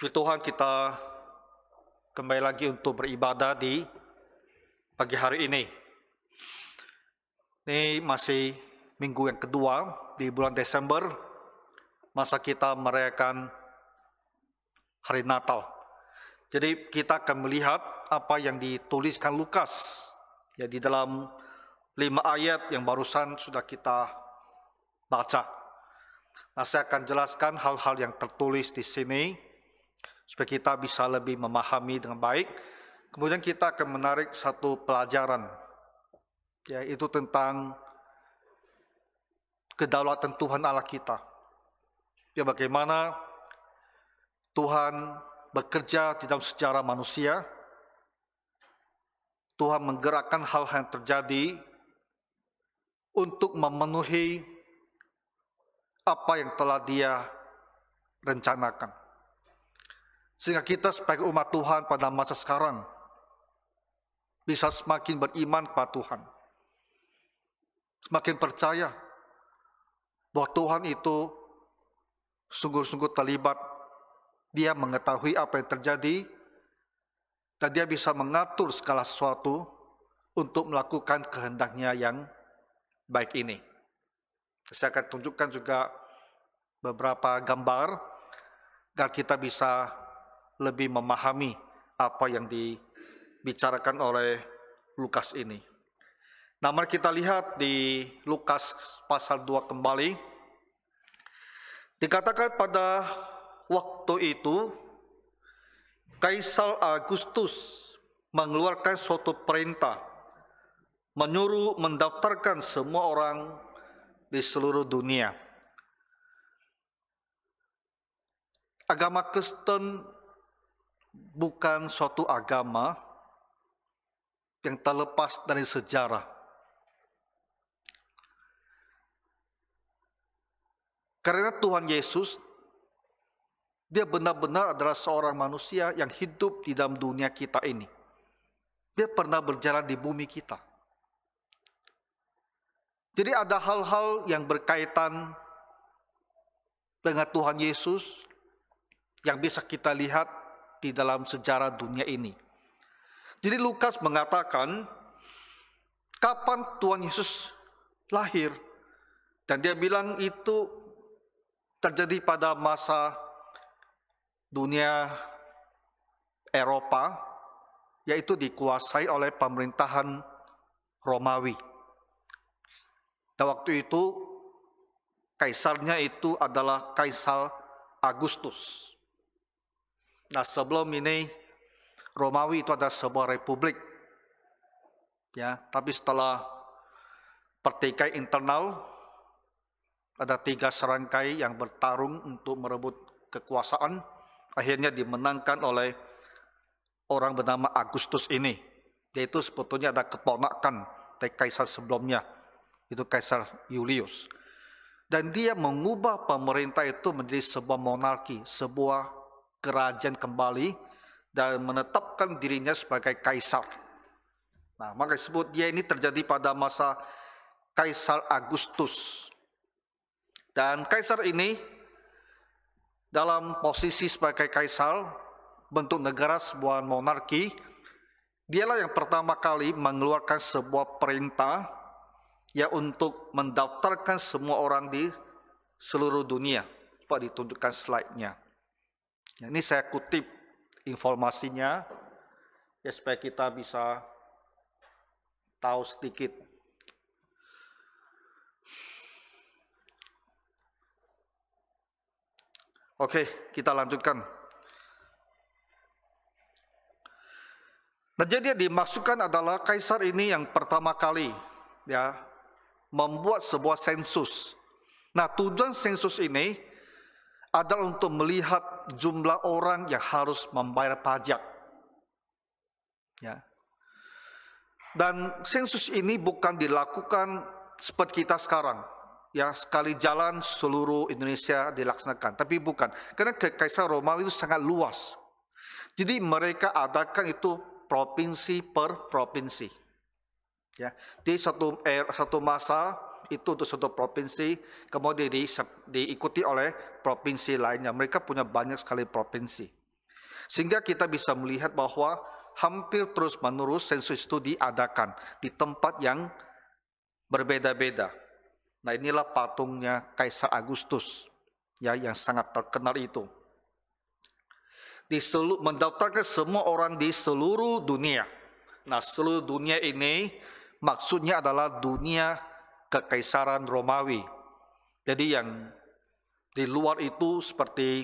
Puji Tuhan, kita kembali lagi untuk beribadah di pagi hari ini. Ini masih minggu yang kedua di bulan Desember, masa kita merayakan hari Natal. Jadi kita akan melihat apa yang dituliskan Lukas, ya, di dalam 5 ayat yang barusan sudah kita baca. Nah, saya akan jelaskan hal-hal yang tertulis di sini supaya kita bisa lebih memahami dengan baik. Kemudian kita akan menarik satu pelajaran, yaitu tentang kedaulatan Tuhan Allah kita. Ya, bagaimana Tuhan bekerja di dalam sejarah manusia. Tuhan menggerakkan hal-hal yang terjadi untuk memenuhi apa yang telah Dia rencanakan. Sehingga kita sebagai umat Tuhan pada masa sekarang bisa semakin beriman kepada Tuhan. Semakin percaya bahwa Tuhan itu sungguh-sungguh terlibat. Dia mengetahui apa yang terjadi dan Dia bisa mengatur segala sesuatu untuk melakukan kehendak-Nya yang baik ini. Saya akan tunjukkan juga beberapa gambar agar kita bisa lebih memahami apa yang dibicarakan oleh Lukas ini. Nah, mari kita lihat di Lukas pasal 2 kembali. Dikatakan pada waktu itu, Kaisar Agustus mengeluarkan suatu perintah, menyuruh mendaftarkan semua orang di seluruh dunia. Agama Kristen bukan suatu agama yang terlepas dari sejarah. Karena Tuhan Yesus, Dia benar-benar adalah seorang manusia yang hidup di dalam dunia kita ini. Dia pernah berjalan di bumi kita. Jadi ada hal-hal yang berkaitan dengan Tuhan Yesus yang bisa kita lihat di dalam sejarah dunia ini. Jadi Lukas mengatakan kapan Tuhan Yesus lahir, dan dia bilang itu terjadi pada masa dunia Eropa, yaitu dikuasai oleh pemerintahan Romawi. Dan waktu itu kaisarnya itu adalah Kaisar Agustus. Nah, sebelum ini Romawi itu adalah sebuah republik, ya. Tapi setelah pertikaian internal, ada 3 serangkai yang bertarung untuk merebut kekuasaan. Akhirnya dimenangkan oleh orang bernama Agustus ini. Yaitu sebetulnya ada keponakan dari kaisar sebelumnya, itu Kaisar Julius. Dan dia mengubah pemerintah itu menjadi sebuah monarki, sebuah kerajaan kembali, dan menetapkan dirinya sebagai kaisar. Nah, maka disebut dia ini terjadi pada masa Kaisar Agustus. Dan kaisar ini dalam posisi sebagai kaisar, bentuk negara sebuah monarki, dialah yang pertama kali mengeluarkan sebuah perintah, ya, untuk mendaftarkan semua orang di seluruh dunia. Coba ditunjukkan slide-nya. Ini saya kutip informasinya, ya, supaya kita bisa tahu sedikit. Oke, kita lanjutkan. Nah, jadi yang dimaksudkan adalah kaisar ini yang pertama kali, ya, membuat sebuah sensus. Nah, tujuan sensus ini adalah untuk melihat jumlah orang yang harus membayar pajak. Ya. Dan sensus ini bukan dilakukan seperti kita sekarang, ya, sekali jalan seluruh Indonesia dilaksanakan, tapi bukan. Karena Kaisar Romawi itu sangat luas. Jadi mereka adakan itu provinsi per provinsi. Ya, di satu masa itu untuk satu provinsi, kemudian diikuti oleh provinsi lainnya. Mereka punya banyak sekali provinsi. Sehingga kita bisa melihat bahwa hampir terus-menerus sensus itu diadakan di tempat yang berbeda-beda. Nah, inilah patungnya Kaisar Agustus ya yang sangat terkenal itu. Mendaftarkan semua orang di seluruh dunia. Nah, seluruh dunia ini maksudnya adalah dunia Kekaisaran Romawi. Jadi yang di luar itu seperti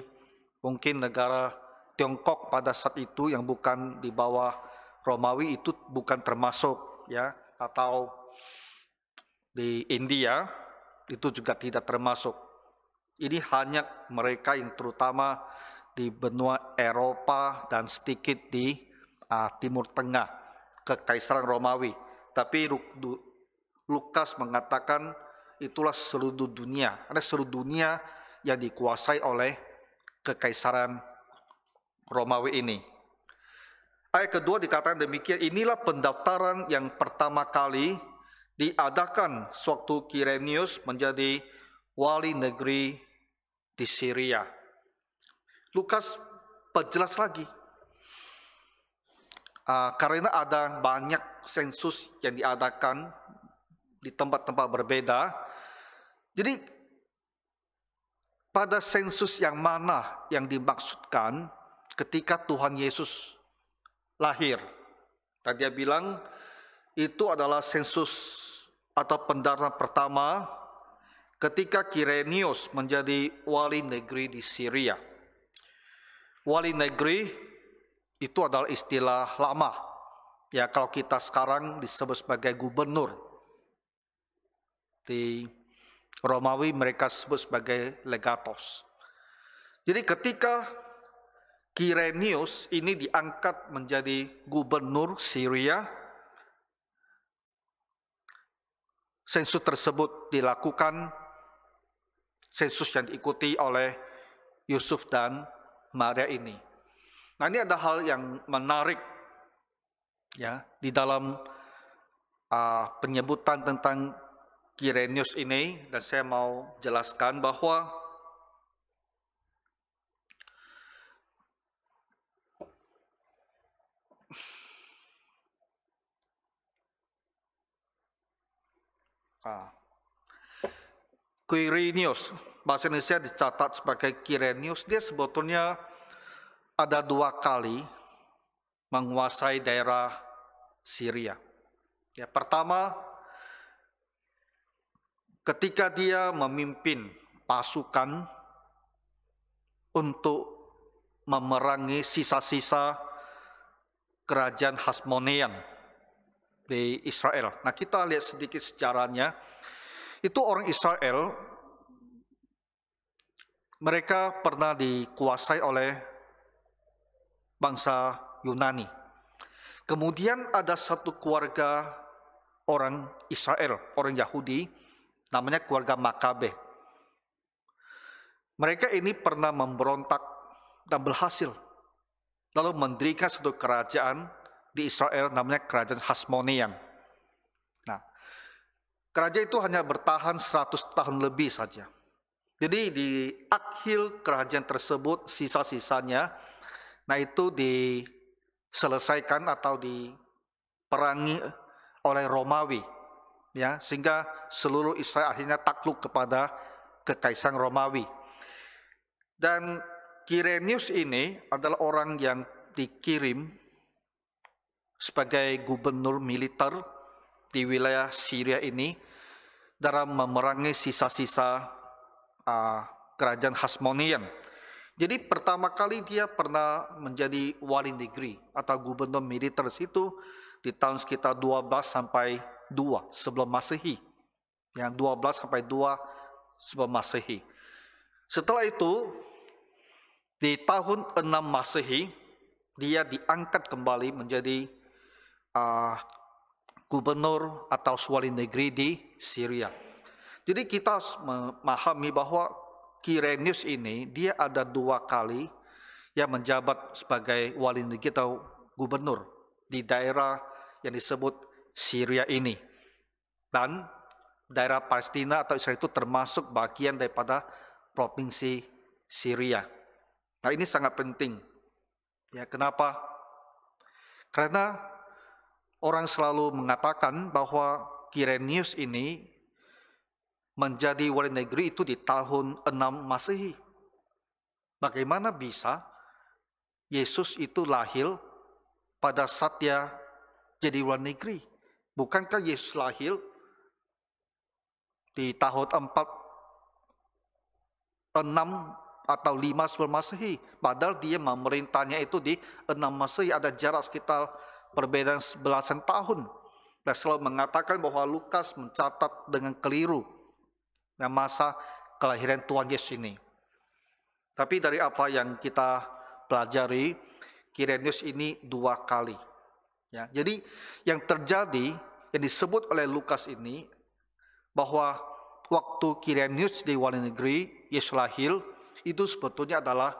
mungkin negara Tiongkok pada saat itu yang bukan di bawah Romawi itu bukan termasuk ya, atau di India itu juga tidak termasuk. Ini hanya mereka yang terutama di benua Eropa dan sedikit di Timur Tengah, Kekaisaran Romawi. Tapi Lukas mengatakan itulah seluruh dunia. Ada seluruh dunia yang dikuasai oleh Kekaisaran Romawi ini. Ayat kedua dikatakan demikian, inilah pendaftaran yang pertama kali diadakan sewaktu Quirinius menjadi wali negeri di Syria. Lukas perjelas lagi, karena ada banyak sensus yang diadakan di tempat-tempat berbeda. Jadi pada sensus yang mana yang dimaksudkan ketika Tuhan Yesus lahir? Dan dia bilang itu adalah sensus atau pendaftaran pertama ketika Quirinius menjadi wali negeri di Syria. Wali negeri itu adalah istilah lama. Ya, kalau kita sekarang disebut sebagai gubernur. Di Romawi mereka sebut sebagai legatos. Jadi ketika Quirinius ini diangkat menjadi gubernur Syria, sensus tersebut dilakukan, sensus yang diikuti oleh Yusuf dan Maria ini. Nah, ini ada hal yang menarik ya di dalam penyebutan tentang Quirinius ini, dan saya mau jelaskan bahwa Quirinius, bahasa Indonesia dicatat sebagai Quirinius, dia sebetulnya ada 2 kali menguasai daerah Syria. Ya, pertama, ketika dia memimpin pasukan untuk memerangi sisa-sisa kerajaan Hasmonean di Israel. Nah, kita lihat sedikit sejarahnya. Itu orang Israel, mereka pernah dikuasai oleh bangsa Yunani. Kemudian ada satu keluarga orang Israel, orang Yahudi, namanya keluarga Makabe. Mereka ini pernah memberontak dan berhasil, lalu mendirikan satu kerajaan di Israel namanya kerajaan Hasmonean. Nah, kerajaan itu hanya bertahan 100 tahun lebih saja. Jadi di akhir kerajaan tersebut, sisa-sisanya, nah itu diselesaikan atau diperangi oleh Romawi, ya, sehingga seluruh Israel akhirnya takluk kepada Kekaisaran Romawi. Dan Quirinius ini adalah orang yang dikirim sebagai gubernur militer di wilayah Syria ini dalam memerangi sisa-sisa kerajaan Hasmonean. Jadi pertama kali dia pernah menjadi wali negeri atau gubernur militer itu di tahun sekitar 12 sampai 2 sebelum Masehi. Yang 12 sampai 2 sebelum Masehi. Setelah itu, di tahun 6 Masehi, dia diangkat kembali menjadi gubernur atau wali negeri di Syria. Jadi kita harus memahami bahwa Quirinius ini, dia ada 2 kali yang menjabat sebagai wali negeri atau gubernur di daerah yang disebut Syria ini. Dan daerah Palestina atau Israel itu termasuk bagian daripada provinsi Syria. Nah, ini sangat penting. Ya, kenapa? Karena orang selalu mengatakan bahwa Kirenius ini menjadi wali negeri itu di tahun 6 Masehi. Bagaimana bisa Yesus itu lahir pada saat dia jadi wali negeri? Bukankah Yesus lahir di tahun 6 atau 5 sebelum Masehi? Padahal dia memerintahnya itu di 6 Masehi, ada jarak sekitar perbedaan belasan tahun. Dan selalu mengatakan bahwa Lukas mencatat dengan keliru masa kelahiran Tuhan Yesus ini. Tapi dari apa yang kita pelajari, Kirenius ini 2 kali. Ya, jadi yang terjadi, yang disebut oleh Lukas ini, bahwa waktu Kirenius di wali negeri, Yesus lahir, itu sebetulnya adalah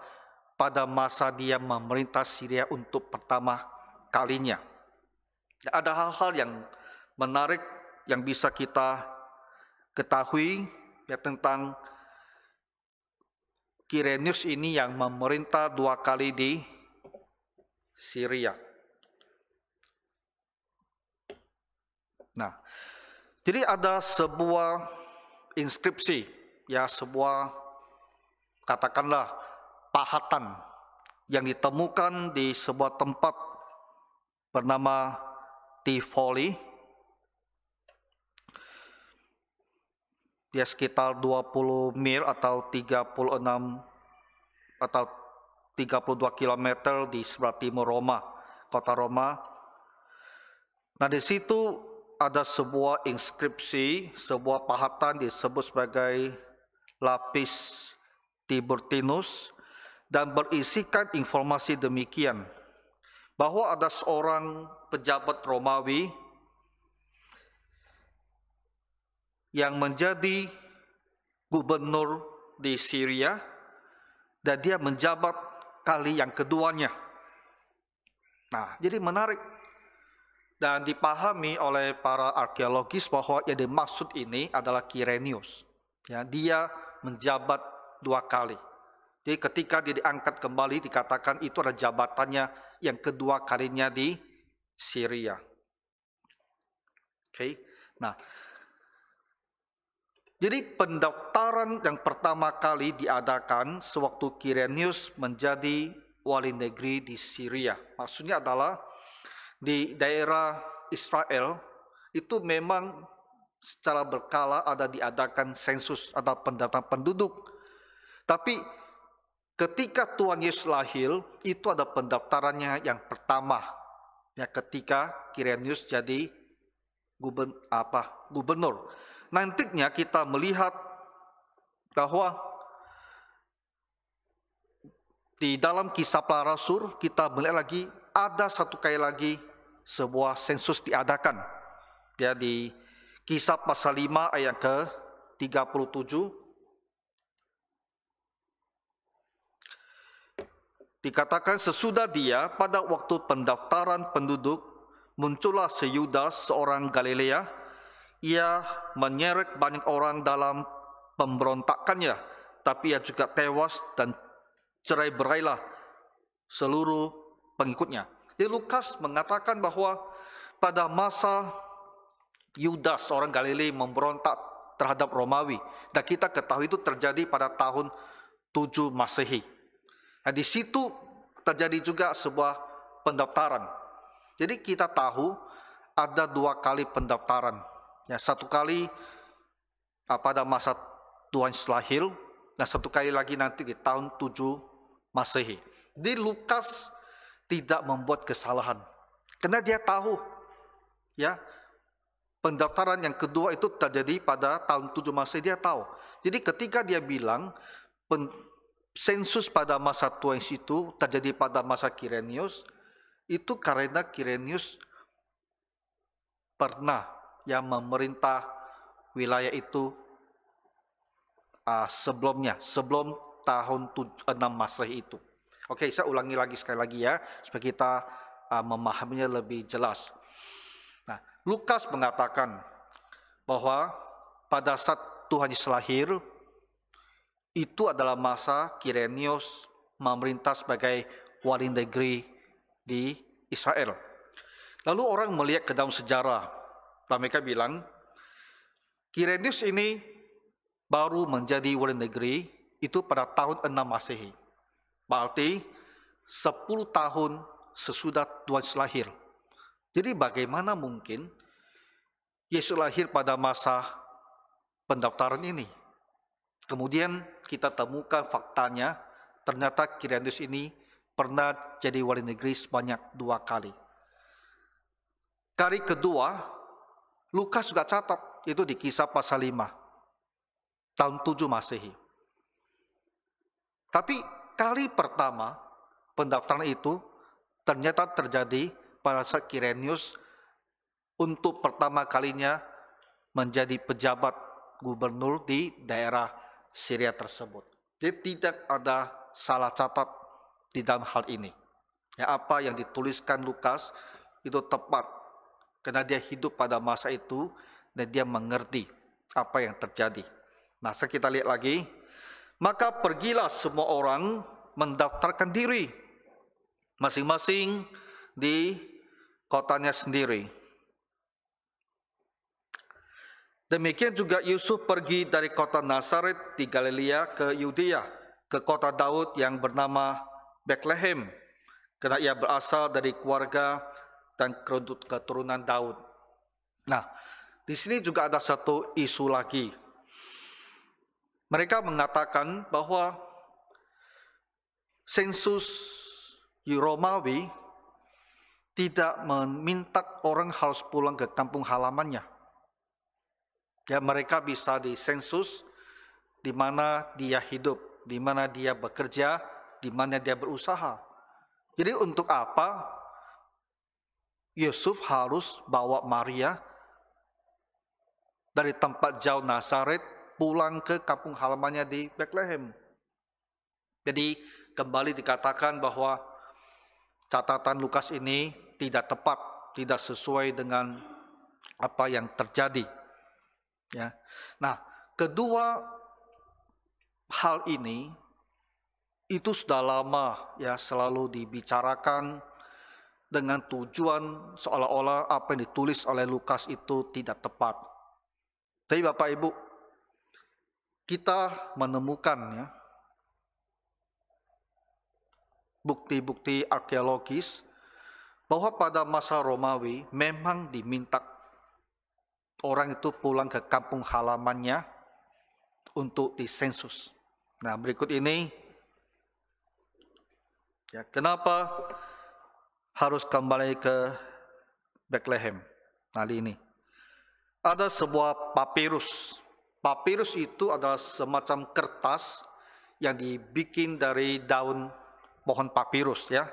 pada masa dia memerintah Syria untuk pertama kalinya. Ada hal-hal yang menarik yang bisa kita ketahui ya, tentang Kirenius ini yang memerintah 2 kali di Syria. Nah, jadi ada sebuah inskripsi, ya, sebuah katakanlah pahatan yang ditemukan di sebuah tempat bernama Tivoli. Dia sekitar 20 mil atau 36 atau 32 km di sebelah timur Roma, kota Roma. Nah, di situ ada sebuah inskripsi, sebuah pahatan disebut sebagai lapis Tiburtinus dan berisikan informasi demikian, bahwa ada seorang pejabat Romawi yang menjadi gubernur di Syria dan dia menjabat kali yang keduanya. Nah, jadi menarik dan dipahami oleh para arkeologis bahwa yang dimaksud ini adalah Kirenius. Ya, dia menjabat 2 kali. Jadi ketika dia diangkat kembali dikatakan itu adalah jabatannya yang kedua kalinya di Syria. Oke. Nah, jadi pendaftaran yang pertama kali diadakan sewaktu Kirenius menjadi wali negeri di Syria. Maksudnya adalah di daerah Israel itu memang secara berkala ada diadakan sensus atau pendaftaran penduduk. Tapi ketika Tuhan Yesus lahir itu ada pendaftarannya yang pertama. Ya, ketika Kirenius jadi gubernur. Nantinya kita melihat bahwa di dalam Kisah Para Rasul kita melihat lagi ada satu kali lagi sebuah sensus diadakan. Ya, di Kisah pasal 5 ayat ke-37 dikatakan sesudah dia pada waktu pendaftaran penduduk muncullah Yudas seorang Galilea. Ia menyeret banyak orang dalam pemberontakannya, tapi ia juga tewas dan cerai-berailah seluruh pengikutnya. Jadi Lukas mengatakan bahwa pada masa Yudas orang Galilea memberontak terhadap Romawi, dan kita ketahui itu terjadi pada tahun 7 Masehi. Nah, di situ terjadi juga sebuah pendaftaran. Jadi kita tahu ada 2 kali pendaftaran. Ya, 1 kali pada masa Tuhan Yesus lahir, dan 1 kali lagi nanti di tahun 7 Masehi. Jadi Lukas tidak membuat kesalahan, karena dia tahu, ya, pendaftaran yang kedua itu terjadi pada tahun 7 Masehi, dia tahu. Jadi ketika dia bilang sensus pada masa Tuhan Yesus itu terjadi pada masa Kirenius, itu karena Kirenius pernah yang memerintah wilayah itu sebelumnya, sebelum tahun 6 Masehi itu. Oke, saya ulangi lagi sekali lagi ya, supaya kita memahaminya lebih jelas. Nah, Lukas mengatakan bahwa pada saat Tuhan Yesus lahir, itu adalah masa Kirenius memerintah sebagai wali negeri di Israel. Lalu orang melihat ke dalam sejarah, dan mereka bilang, Quirinius ini baru menjadi wali negeri itu pada tahun 6 Masehi. Berarti 10 tahun sesudah Tuhan Yesus lahir. Jadi bagaimana mungkin Yesus lahir pada masa pendaftaran ini? Kemudian kita temukan faktanya, ternyata Quirinius ini pernah jadi wali negeri sebanyak 2 kali. Kali kedua, Lukas juga catat, itu di Kisah pasal 5, tahun 7 Masehi. Tapi kali pertama pendaftaran itu ternyata terjadi pada saat Quirinius untuk pertama kalinya menjadi pejabat gubernur di daerah Syria tersebut. Jadi tidak ada salah catat di dalam hal ini. Ya, apa yang dituliskan Lukas itu tepat, karena dia hidup pada masa itu dan dia mengerti apa yang terjadi. Nah, kita lihat lagi. Maka pergilah semua orang mendaftarkan diri masing-masing di kotanya sendiri. Demikian juga Yusuf pergi dari kota Nazaret di Galilea ke Yudea, ke kota Daud yang bernama Bethlehem, karena ia berasal dari keluarga dan keturunan Daud. Nah, di sini juga ada satu isu lagi. Mereka mengatakan bahwa sensus Romawi tidak meminta orang harus pulang ke kampung halamannya. Ya, mereka bisa disensus di mana dia hidup, di mana dia bekerja, di mana dia berusaha. Jadi untuk apa Yusuf harus bawa Maria dari tempat jauh Nazaret pulang ke kampung halamannya di Bethlehem? Jadi kembali dikatakan bahwa catatan Lukas ini tidak tepat, tidak sesuai dengan apa yang terjadi. Ya. Nah, kedua hal ini itu sudah lama ya selalu dibicarakan dengan tujuan seolah-olah apa yang ditulis oleh Lukas itu tidak tepat. Tapi Bapak Ibu, kita menemukan ya bukti-bukti arkeologis bahwa pada masa Romawi memang diminta orang itu pulang ke kampung halamannya untuk disensus. Nah, berikut ini ya, kenapa harus kembali ke Bethlehem. Nah, ini ada sebuah papirus. Papirus itu adalah semacam kertas yang dibikin dari daun pohon papirus ya.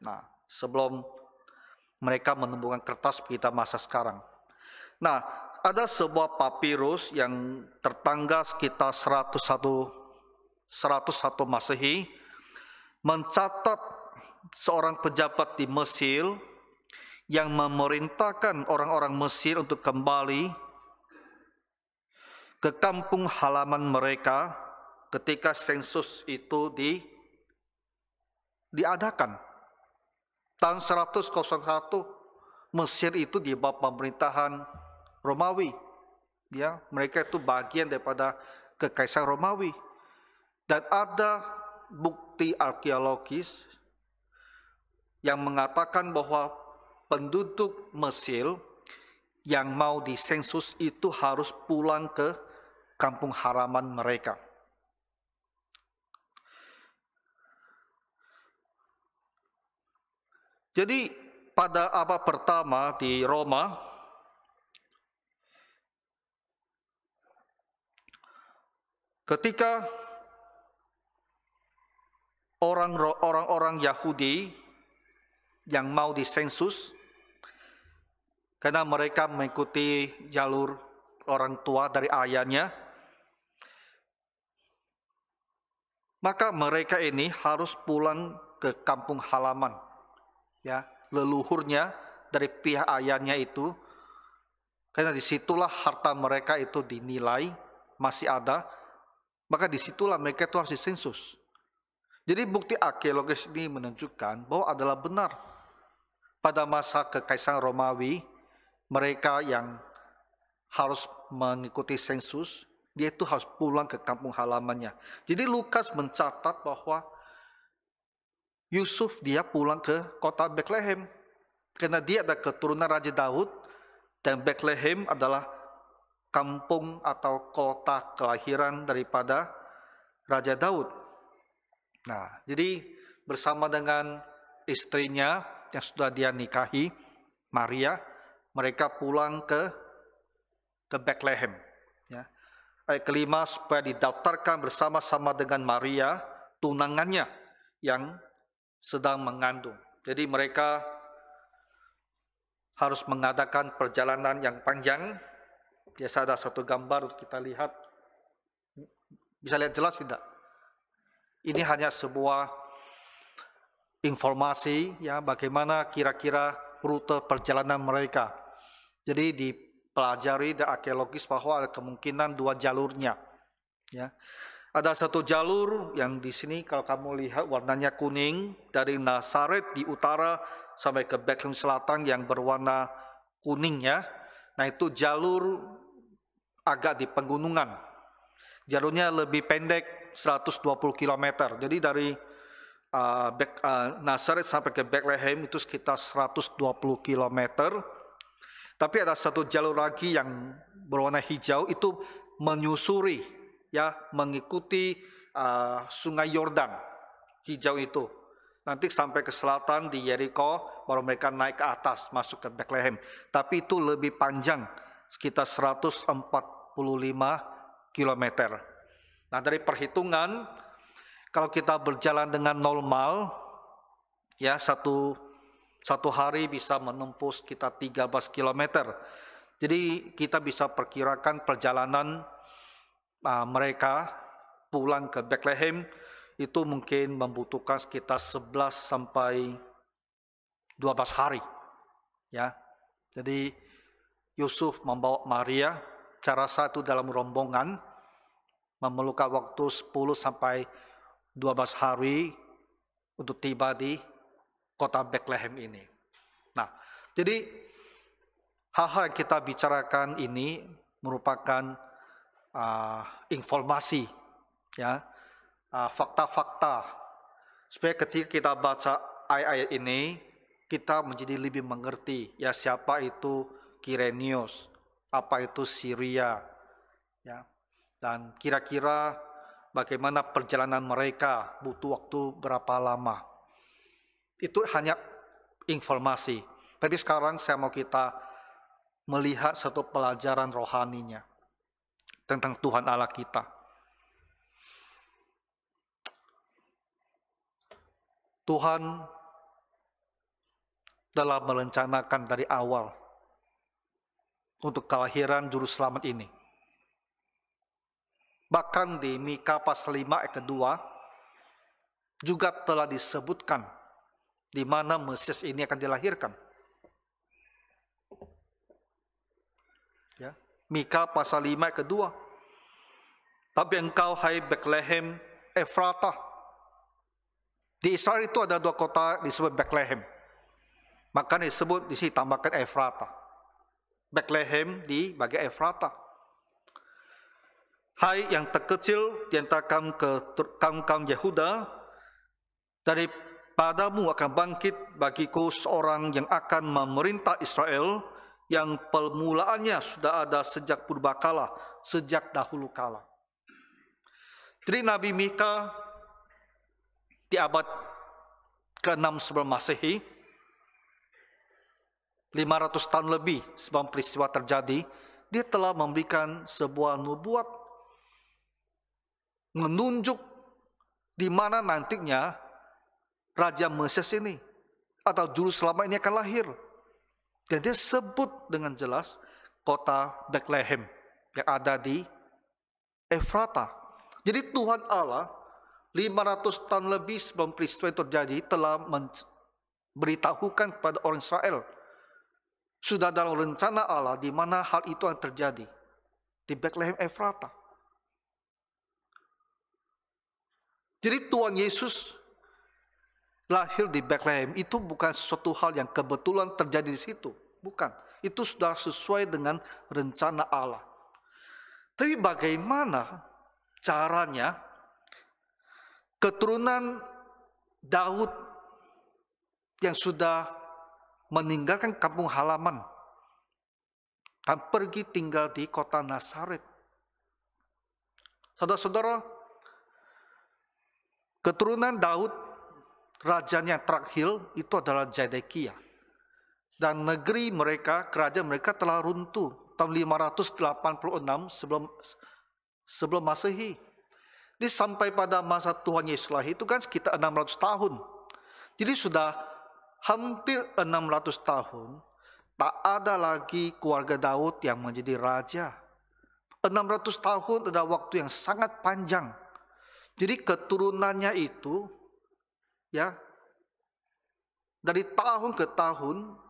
Nah, sebelum mereka menemukan kertas kita masa sekarang. Nah, ada sebuah papirus yang tertanggal sekitar 101 Masehi mencatat seorang pejabat di Mesir yang memerintahkan orang-orang Mesir untuk kembali ke kampung halaman mereka ketika sensus itu diadakan. Tahun 101 Mesir itu di bawah pemerintahan Romawi. Ya, mereka itu bagian daripada kekaisaran Romawi. Dan ada bukti arkeologis yang mengatakan bahwa penduduk Mesir yang mau disensus itu harus pulang ke kampung halaman mereka. Jadi pada abad pertama di Roma, ketika orang-orang Yahudi yang mau disensus, karena mereka mengikuti jalur orang tua dari ayahnya, maka mereka ini harus pulang ke kampung halaman. Ya, leluhurnya dari pihak ayahnya itu, karena disitulah harta mereka itu dinilai masih ada, maka disitulah mereka itu harus disensus. Jadi bukti arkeologis ini menunjukkan bahwa adalah benar. Pada masa Kekaisaran Romawi, mereka yang harus mengikuti sensus, dia itu harus pulang ke kampung halamannya. Jadi Lukas mencatat bahwa Yusuf dia pulang ke kota Bethlehem. Karena dia ada keturunan Raja Daud, dan Bethlehem adalah kampung atau kota kelahiran daripada Raja Daud. Nah, jadi bersama dengan istrinya yang sudah dia nikahi, Maria, mereka pulang ke Bethlehem. Ya. Ayat kelima, supaya didaftarkan bersama-sama dengan Maria, tunangannya yang sedang mengandung. Jadi mereka harus mengadakan perjalanan yang panjang. Biasa ada satu gambar kita lihat. Bisa lihat jelas tidak? Ini hanya sebuah informasi ya bagaimana kira-kira rute perjalanan mereka. Jadi dipelajari dari arkeologis bahwa ada kemungkinan 2 jalurnya. Ya. Ada satu jalur yang di sini kalau kamu lihat warnanya kuning dari Nazaret di utara sampai ke Bethlehem selatan yang berwarna kuning ya. Nah itu jalur agak di pegunungan. Jalurnya lebih pendek 120 km. Jadi dari Nazaret sampai ke Bethlehem itu sekitar 120 km. Tapi ada satu jalur lagi yang berwarna hijau itu menyusuri ya mengikuti Sungai Yordan hijau itu. Nanti sampai ke selatan di Yeriko baru mereka naik ke atas masuk ke Bethlehem. Tapi itu lebih panjang sekitar 145 km. Nah dari perhitungan kalau kita berjalan dengan normal ya satu hari bisa menempuh sekitar 13 km. Jadi kita bisa perkirakan perjalanan mereka pulang ke Bethlehem itu mungkin membutuhkan sekitar 11 sampai 12 hari. Ya. Jadi Yusuf membawa Maria, cara satu dalam rombongan memerlukan waktu 10 sampai 12 hari untuk tiba di kota Bethlehem ini. Nah, jadi hal-hal yang kita bicarakan ini merupakan informasi, ya, fakta-fakta, supaya ketika kita baca ayat-ayat ini, kita menjadi lebih mengerti, ya siapa itu Kirenius, apa itu Syria, ya, dan kira-kira bagaimana perjalanan mereka, butuh waktu berapa lama. Itu hanya informasi. Tapi sekarang saya mau kita melihat satu pelajaran rohaninya tentang Tuhan Allah kita. Tuhan telah merencanakan dari awal untuk kelahiran juru selamat ini. Bahkan di Mika pasal 5 ayat kedua juga telah disebutkan di mana Mesias ini akan dilahirkan. Ya, Mika pasal 5 ayat kedua. Tapi engkau hai Bethlehem Efratah. Di Israel itu ada 2 kota disebut Bethlehem. Maka disebut di sini tambahkan Efratah. Bethlehem di bagian Efratah. Hai yang terkecil di antara kaum Yehuda, daripadamu akan bangkit bagiku seorang yang akan memerintah Israel, yang permulaannya sudah ada sejak purbakala, sejak dahulu kala. Jadi Nabi Mika di abad ke-6 sebelum Masehi, 500 tahun lebih sebelum peristiwa terjadi, dia telah memberikan sebuah nubuat menunjuk di mana nantinya Raja Mesias ini atau Juru Selamat ini akan lahir. Dan dia sebut dengan jelas kota Bethlehem yang ada di Efratah. Jadi Tuhan Allah 500 tahun lebih sebelum peristiwa itu terjadi telah memberitahukan kepada orang Israel. Sudah dalam rencana Allah di mana hal itu akan terjadi. Di Bethlehem Efratah. Jadi Tuhan Yesus lahir di Bethlehem itu bukan suatu hal yang kebetulan terjadi di situ. Bukan. Itu sudah sesuai dengan rencana Allah. Tapi bagaimana caranya keturunan Daud yang sudah meninggalkan kampung halaman dan pergi tinggal di kota Nazaret. Saudara-saudara, keturunan Daud, rajanya terakhir itu adalah Zedekiah. Dan negeri mereka, kerajaan mereka telah runtuh tahun 586 sebelum Masehi. Jadi sampai pada masa Tuhan Yesus lahir itu kan sekitar 600 tahun. Jadi sudah hampir 600 tahun, tak ada lagi keluarga Daud yang menjadi raja. 600 tahun adalah waktu yang sangat panjang. Jadi keturunannya itu, ya, dari tahun ke tahun,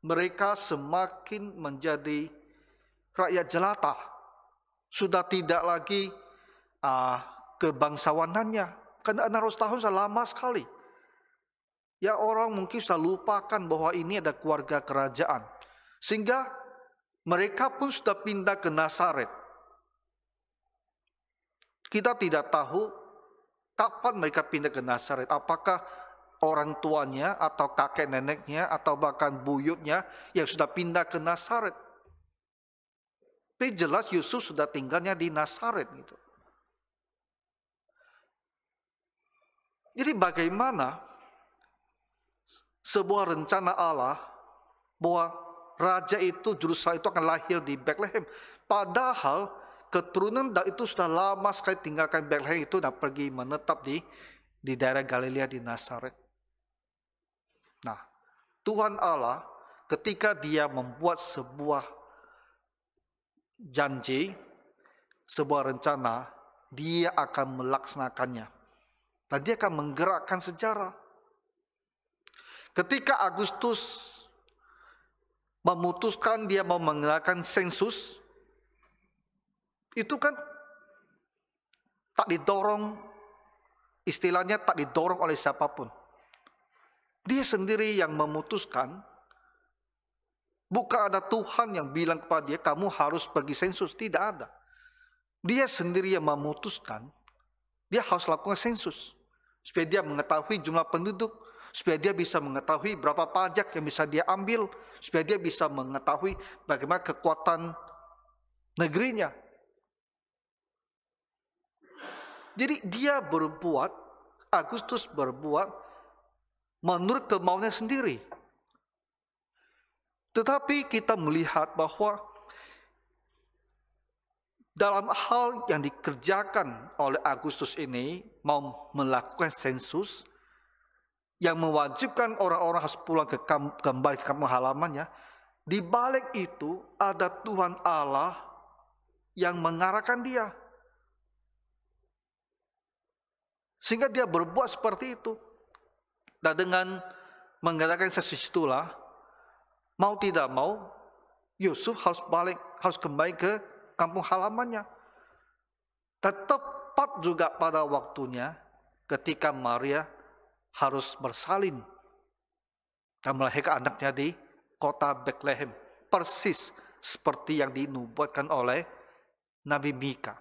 mereka semakin menjadi rakyat jelata. Sudah tidak lagi kebangsawanannya. Karena 600 tahun sudah lama sekali. Ya, orang mungkin sudah lupakan bahwa ini ada keluarga kerajaan. Sehingga mereka pun sudah pindah ke Nazaret. Kita tidak tahu kapan mereka pindah ke Nazaret. Apakah orang tuanya atau kakek neneknya atau bahkan buyutnya yang sudah pindah ke Nazaret. Tapi jelas Yusuf sudah tinggalnya di Nazaret gitu. Jadi bagaimana sebuah rencana Allah bahwa raja itu, jurusala itu akan lahir di Bethlehem. Padahal keturunan Daud itu sudah lama sekali tinggalkan Bethlehem itu dan pergi menetap di daerah Galilea di Nazaret. Nah, Tuhan Allah ketika dia membuat sebuah janji, sebuah rencana, dia akan melaksanakannya. Dan dia akan menggerakkan sejarah. Ketika Agustus memutuskan dia mau mengadakan sensus, itu kan tak didorong, istilahnya tak didorong oleh siapapun. Dia sendiri yang memutuskan, bukan ada Tuhan yang bilang kepada dia, kamu harus pergi sensus, tidak ada. Dia sendiri yang memutuskan, dia harus lakukan sensus, supaya dia mengetahui jumlah penduduk, supaya dia bisa mengetahui berapa pajak yang bisa dia ambil, supaya dia bisa mengetahui bagaimana kekuatan negerinya. Jadi dia berbuat, Agustus berbuat menurut kemauannya sendiri. Tetapi kita melihat bahwa dalam hal yang dikerjakan oleh Agustus ini, mau melakukan sensus, yang mewajibkan orang-orang harus pulang kembali ke kampung halamannya, di balik itu ada Tuhan Allah yang mengarahkan dia. Sehingga dia berbuat seperti itu. Dan dengan mengadakan sensus itulah, mau tidak mau, Yusuf harus kembali ke kampung halamannya. Tepat juga pada waktunya ketika Maria harus bersalin dan melahirkan anaknya di kota Bethlehem. Persis seperti yang dinubuatkan oleh Nabi Mika.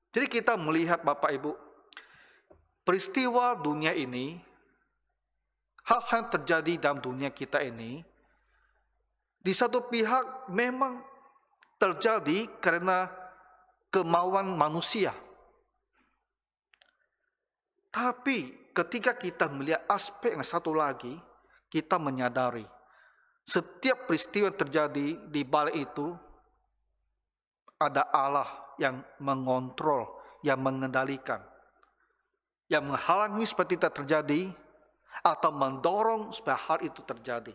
Jadi kita melihat Bapak Ibu, peristiwa dunia ini, hal-hal yang terjadi dalam dunia kita ini, di satu pihak memang terjadi karena kemauan manusia. Tapi ketika kita melihat aspek yang satu lagi, kita menyadari setiap peristiwa yang terjadi di balik itu ada Allah yang mengontrol, yang mengendalikan, yang menghalangi supaya tidak terjadi atau mendorong supaya hal itu terjadi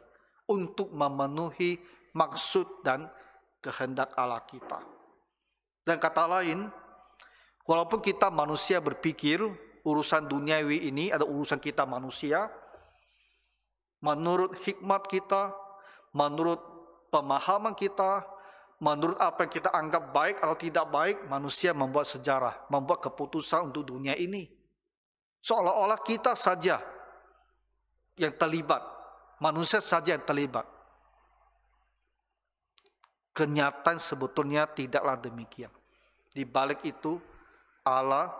untuk memenuhi maksud dan kehendak Allah kita. Dan kata lain, walaupun kita manusia berpikir urusan duniawi ini ada urusan kita manusia, menurut hikmat kita, menurut pemahaman kita, menurut apa yang kita anggap baik atau tidak baik, manusia membuat sejarah, membuat keputusan untuk dunia ini. Seolah-olah kita saja yang terlibat, manusia saja yang terlibat. Kenyataan sebetulnya tidaklah demikian. Di balik itu, Allah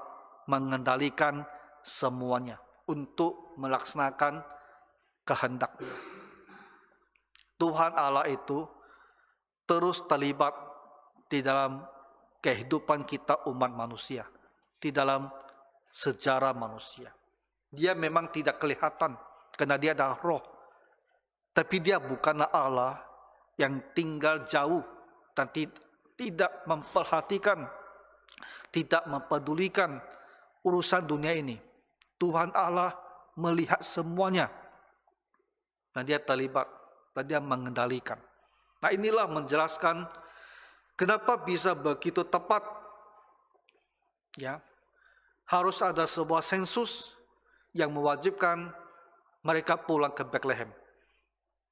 mengendalikan semuanya untuk melaksanakan kehendak-Nya. Tuhan Allah itu terus terlibat di dalam kehidupan kita umat manusia, di dalam sejarah manusia. Dia memang tidak kelihatan karena dia adalah roh, tapi dia bukanlah Allah yang tinggal jauh dan tidak memperhatikan, tidak mempedulikan urusan dunia ini. Tuhan Allah melihat semuanya dan dia terlibat dan dia mengendalikan. Nah, inilah menjelaskan kenapa bisa begitu tepat. Ya, harus ada sebuah sensus yang mewajibkan mereka pulang ke Bethlehem.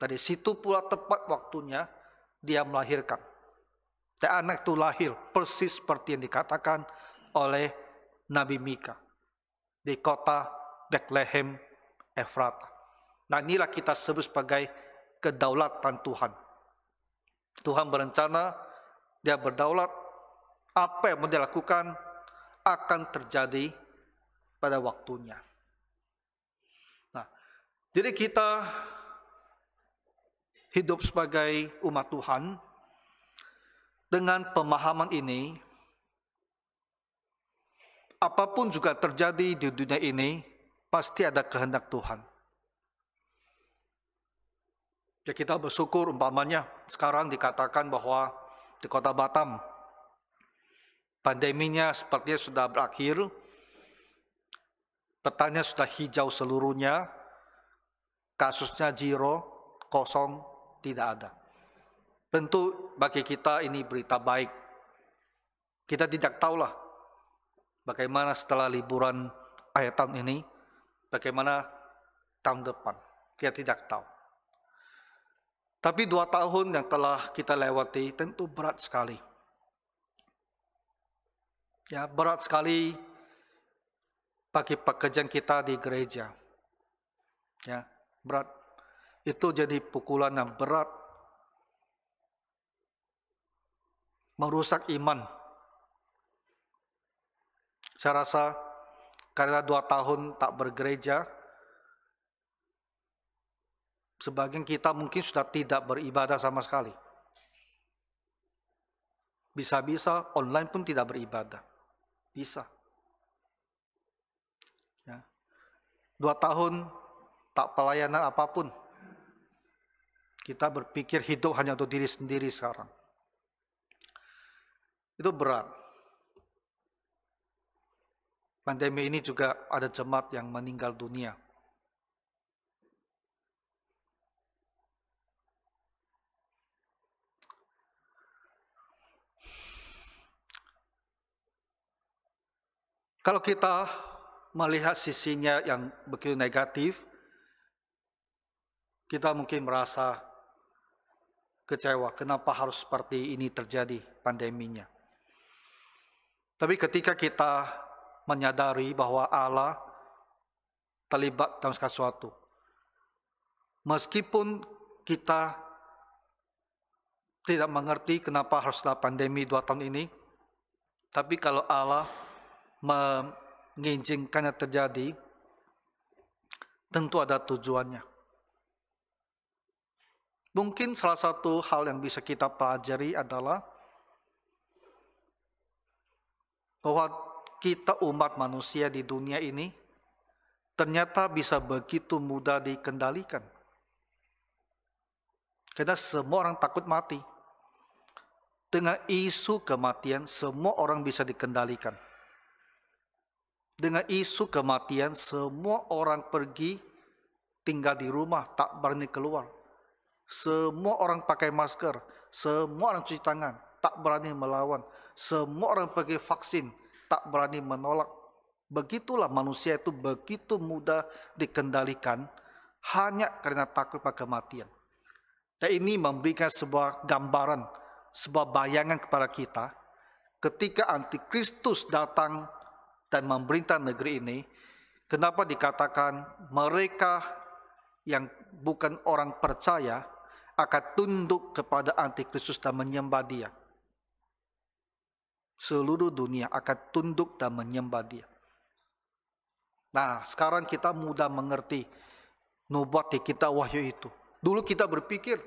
Dari situ pula tepat waktunya dia melahirkan. Dan anak itu lahir persis seperti yang dikatakan oleh Nabi Mika di kota Bethlehem Efrata. Nah, inilah kita sebut sebagai kedaulatan Tuhan. Tuhan berencana, dia berdaulat, apa yang mau dilakukan akan terjadi pada waktunya. Nah, jadi kita hidup sebagai umat Tuhan dengan pemahaman ini, apapun juga terjadi di dunia ini, pasti ada kehendak Tuhan. Ya, kita bersyukur umpamanya sekarang dikatakan bahwa di kota Batam pandeminya sepertinya sudah berakhir, petanya sudah hijau seluruhnya, kasusnya zero, kosong, tidak ada. Tentu bagi kita ini berita baik. Kita tidak tahulah bagaimana setelah liburan akhir tahun ini, bagaimana tahun depan. Kita tidak tahu. Tapi 2 tahun yang telah kita lewati tentu berat sekali. Ya, berat sekali bagi pekerjaan kita di gereja. Ya, berat. Itu jadi pukulan yang berat, merusak iman. Saya rasa karena 2 tahun tak bergereja, sebagian kita mungkin sudah tidak beribadah sama sekali. Bisa-bisa online pun tidak beribadah. Bisa. Ya. 2 tahun tak pelayanan apapun. Kita berpikir hidup hanya untuk diri sendiri sekarang. Itu berat. Pandemi ini juga ada jemaat yang meninggal dunia. Kalau kita melihat sisinya yang begitu negatif, kita mungkin merasa kecewa. Kenapa harus seperti ini terjadi pandeminya? Tapi ketika kita menyadari bahwa Allah terlibat dalam segala sesuatu, meskipun kita tidak mengerti kenapa harus ada pandemi 2 tahun ini, tapi kalau Allah mengizinkannya terjadi, tentu ada tujuannya. Mungkin salah satu hal yang bisa kita pelajari adalah bahwa kita umat manusia di dunia ini ternyata bisa begitu mudah dikendalikan. Karena semua orang takut mati. Dengan isu kematian, semua orang bisa dikendalikan. Dengan isu kematian, semua orang pergi tinggal di rumah, tak berani keluar. Semua orang pakai masker, semua orang cuci tangan, tak berani melawan. Semua orang pergi vaksin, tak berani menolak. Begitulah manusia itu begitu mudah dikendalikan hanya karena takut pada kematian. Dan ini memberikan sebuah gambaran, sebuah bayangan kepada kita ketika Antikristus datang dan memerintah negeri ini. Kenapa dikatakan mereka yang bukan orang percaya akan tunduk kepada Antikristus dan menyembah dia? Seluruh dunia akan tunduk dan menyembah dia. Nah, sekarang kita mudah mengerti nubuat di kitab Wahyu itu. Dulu kita berpikir,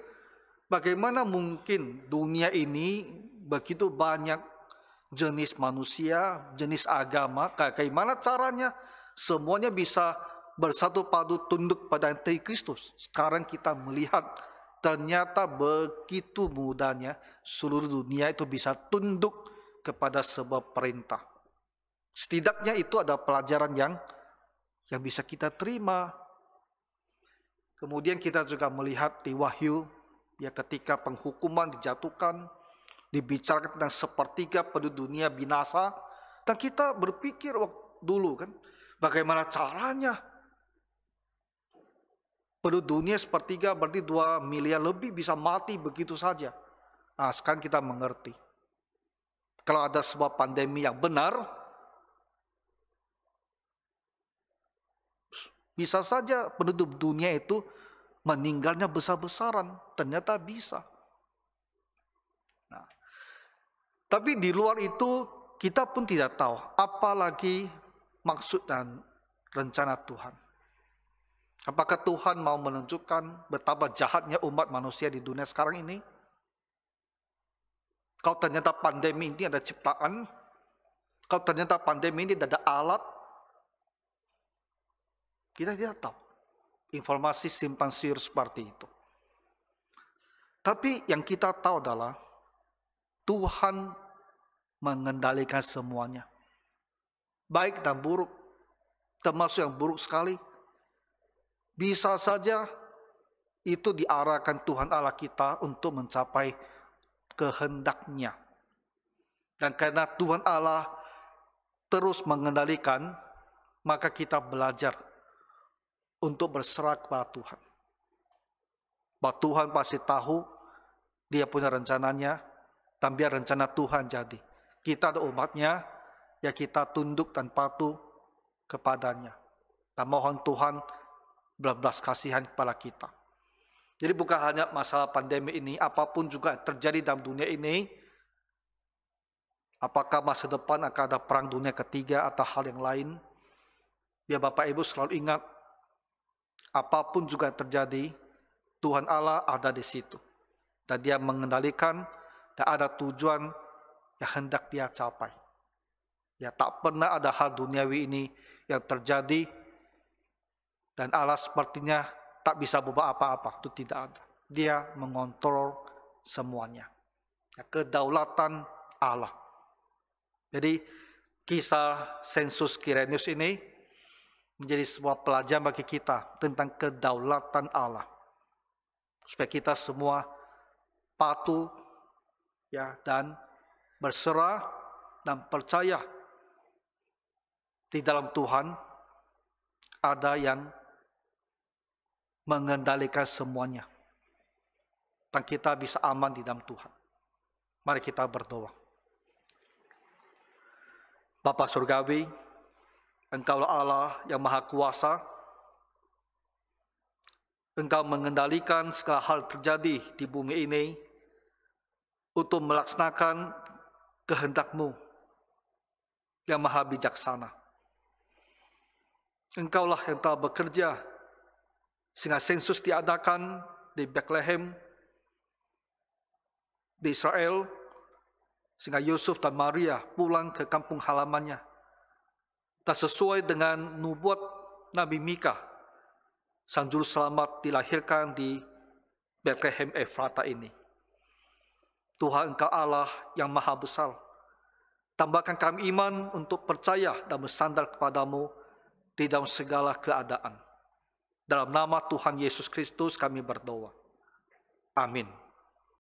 bagaimana mungkin dunia ini begitu banyak jenis manusia, jenis agama, bagaimana caranya semuanya bisa bersatu padu tunduk pada Antikristus. Sekarang kita melihat ternyata begitu mudahnya seluruh dunia itu bisa tunduk kepada sebuah perintah. Setidaknya itu ada pelajaran yang bisa kita terima. Kemudian kita juga melihat di Wahyu, ya, ketika penghukuman dijatuhkan, dibicarakan tentang sepertiga penduduk dunia binasa, dan kita berpikir dulu kan, bagaimana caranya? Penduduk dunia sepertiga berarti 2 miliar lebih bisa mati begitu saja. Nah, sekarang kita mengerti. Kalau ada sebuah pandemi yang benar, bisa saja penduduk dunia itu meninggalnya besar-besaran. Ternyata bisa. Nah, tapi di luar itu kita pun tidak tahu apalagi maksud dan rencana Tuhan. Apakah Tuhan mau menunjukkan betapa jahatnya umat manusia di dunia sekarang ini? Kalau ternyata pandemi ini ada ciptaan, kalau ternyata pandemi ini ada alat, kita tidak tahu. Informasi simpan siur seperti itu. Tapi yang kita tahu adalah Tuhan mengendalikan semuanya. Baik dan buruk, termasuk yang buruk sekali. Bisa saja itu diarahkan Tuhan Allah kita untuk mencapai kehendaknya. Dan karena Tuhan Allah terus mengendalikan, maka kita belajar untuk berserah kepada Tuhan. Bahwa Tuhan pasti tahu dia punya rencananya, dan biar rencana Tuhan jadi. Kita ada umatnya, ya kita tunduk dan patuh kepadanya. Dan mohon Tuhan belas kasihan kepada kita. Jadi bukan hanya masalah pandemi ini, apapun juga terjadi dalam dunia ini, apakah masa depan akan ada perang dunia ketiga atau hal yang lain, ya Bapak Ibu selalu ingat, apapun juga terjadi, Tuhan Allah ada di situ. Dan dia mengendalikan, dan ada tujuan yang hendak dia capai. Ya, tak pernah ada hal duniawi ini yang terjadi, dan Allah sepertinya tak bisa berubah apa-apa. Itu tidak ada. Dia mengontrol semuanya. Ya, kedaulatan Allah. Jadi kisah sensus Kirenius ini menjadi sebuah pelajaran bagi kita tentang kedaulatan Allah. Supaya kita semua patuh, ya, dan berserah dan percaya di dalam Tuhan ada yang mengendalikan semuanya. Dan kita bisa aman di dalam Tuhan. Mari kita berdoa. Bapa Surgawi, Engkaulah Allah yang Maha Kuasa. Engkau mengendalikan segala hal terjadi di bumi ini untuk melaksanakan kehendak-Mu yang Maha Bijaksana. Engkaulah yang telah bekerja sehingga sensus diadakan di Bethlehem, di Israel, sehingga Yusuf dan Maria pulang ke kampung halamannya. Tak sesuai dengan nubuat Nabi Mika, Sang Juru Selamat dilahirkan di Bethlehem Efrata ini. Tuhan Engkau Allah yang Maha Besar, tambahkan kami iman untuk percaya dan bersandar kepadamu di dalam segala keadaan. Dalam nama Tuhan Yesus Kristus kami berdoa. Amin.